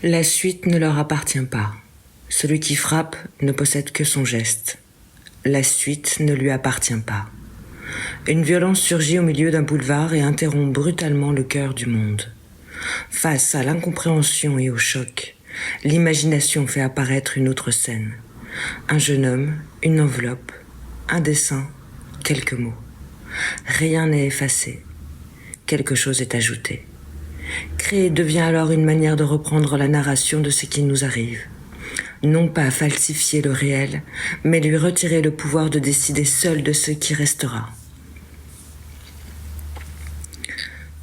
La suite ne leur appartient pas. Celui qui frappe ne possède que son geste. La suite ne lui appartient pas. Une violence surgit au milieu d'un boulevard et interrompt brutalement le cœur du monde. Face à l'incompréhension et au choc, l'imagination fait apparaître une autre scène. Un jeune homme, une enveloppe, un dessin, quelques mots. Rien n'est effacé. Quelque chose est ajouté. Créer devient alors une manière de reprendre la narration de ce qui nous arrive. Non pas falsifier le réel, mais lui retirer le pouvoir de décider seul de ce qui restera.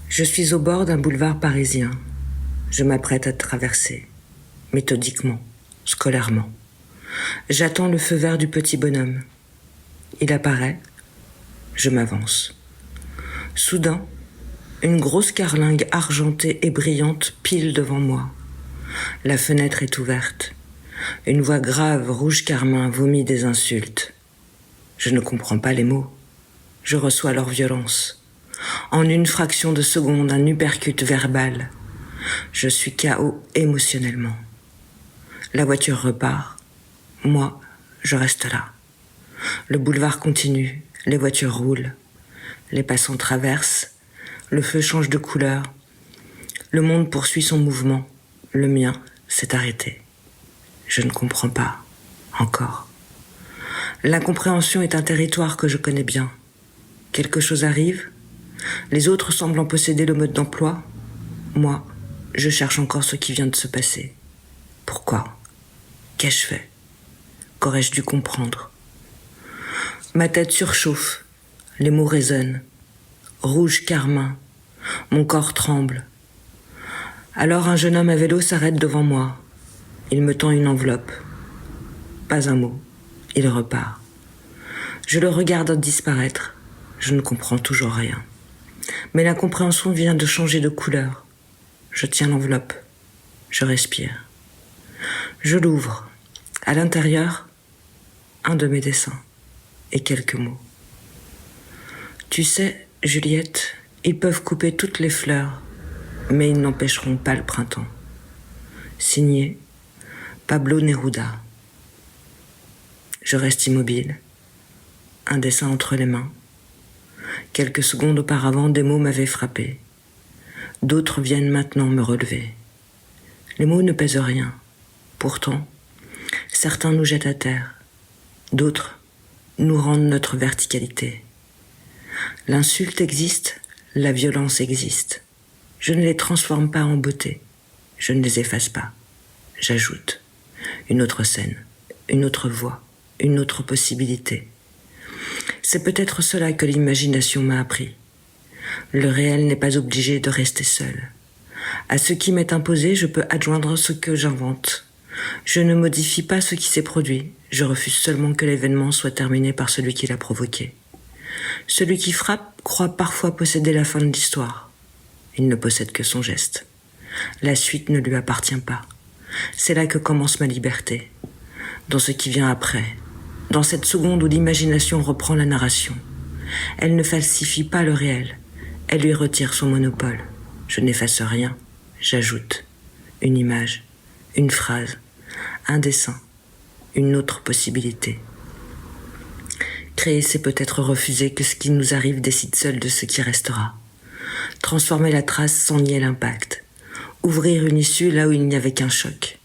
Je suis au bord d'un boulevard parisien. Je m'apprête à traverser, méthodiquement, scolairement. J'attends le feu vert du petit bonhomme. Il apparaît, je m'avance. Soudain, une grosse carlingue argentée et brillante pile devant moi. La fenêtre est ouverte. Une voix grave, rouge carmin, vomit des insultes. Je ne comprends pas les mots. Je reçois leur violence. En une fraction de seconde, un uppercut verbal. Je suis KO émotionnellement. La voiture repart. Moi, je reste là. Le boulevard continue. Les voitures roulent. Les passants traversent. Le feu change de couleur. Le monde poursuit son mouvement. Le mien s'est arrêté. Je ne comprends pas, encore. L'incompréhension est un territoire que je connais bien. Quelque chose arrive. Les autres semblent en posséder le mode d'emploi. Moi, je cherche encore ce qui vient de se passer. Pourquoi ? Qu'ai-je fait ? Qu'aurais-je dû comprendre ? Ma tête surchauffe. Les mots résonnent. Rouge carmin. Mon corps tremble. Alors un jeune homme à vélo s'arrête devant moi. Il me tend une enveloppe. Pas un mot. Il repart. Je le regarde disparaître. Je ne comprends toujours rien. Mais la compréhension vient de changer de couleur. Je tiens l'enveloppe. Je respire. Je l'ouvre. À l'intérieur, un de mes dessins et quelques mots. Tu sais, Juliette, ils peuvent couper toutes les fleurs, mais ils n'empêcheront pas le printemps. Signé Pablo Neruda. Je reste immobile, un dessin entre les mains. Quelques secondes auparavant, des mots m'avaient frappé. D'autres viennent maintenant me relever. Les mots ne pèsent rien. Pourtant, certains nous jettent à terre. D'autres nous rendent notre verticalité. L'insulte existe, la violence existe. Je ne les transforme pas en beauté. Je ne les efface pas. J'ajoute une autre scène, une autre voix, une autre possibilité. C'est peut-être cela que l'imagination m'a appris. Le réel n'est pas obligé de rester seul. À ce qui m'est imposé, je peux adjoindre ce que j'invente. Je ne modifie pas ce qui s'est produit. Je refuse seulement que l'événement soit terminé par celui qui l'a provoqué. Celui qui frappe croit parfois posséder la fin de l'histoire. Il ne possède que son geste. La suite ne lui appartient pas. C'est là que commence ma liberté. Dans ce qui vient après. Dans cette seconde où l'imagination reprend la narration. Elle ne falsifie pas le réel. Elle lui retire son monopole. Je n'efface rien. J'ajoute une image, une phrase, un dessin, une autre possibilité. Créer, c'est peut-être refuser que ce qui nous arrive décide seul de ce qui restera. Transformer la trace sans nier l'impact. Ouvrir une issue là où il n'y avait qu'un choc.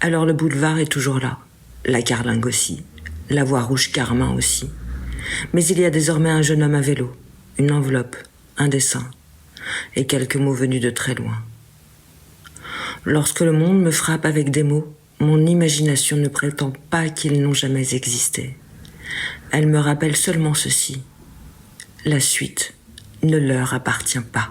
Alors le boulevard est toujours là. La carlingue aussi. La voix rouge carmin aussi. Mais il y a désormais un jeune homme à vélo. Une enveloppe. Un dessin. Et quelques mots venus de très loin. Lorsque le monde me frappe avec des mots, mon imagination ne prétend pas qu'ils n'ont jamais existé. Elle me rappelle seulement ceci. La suite ne leur appartient pas.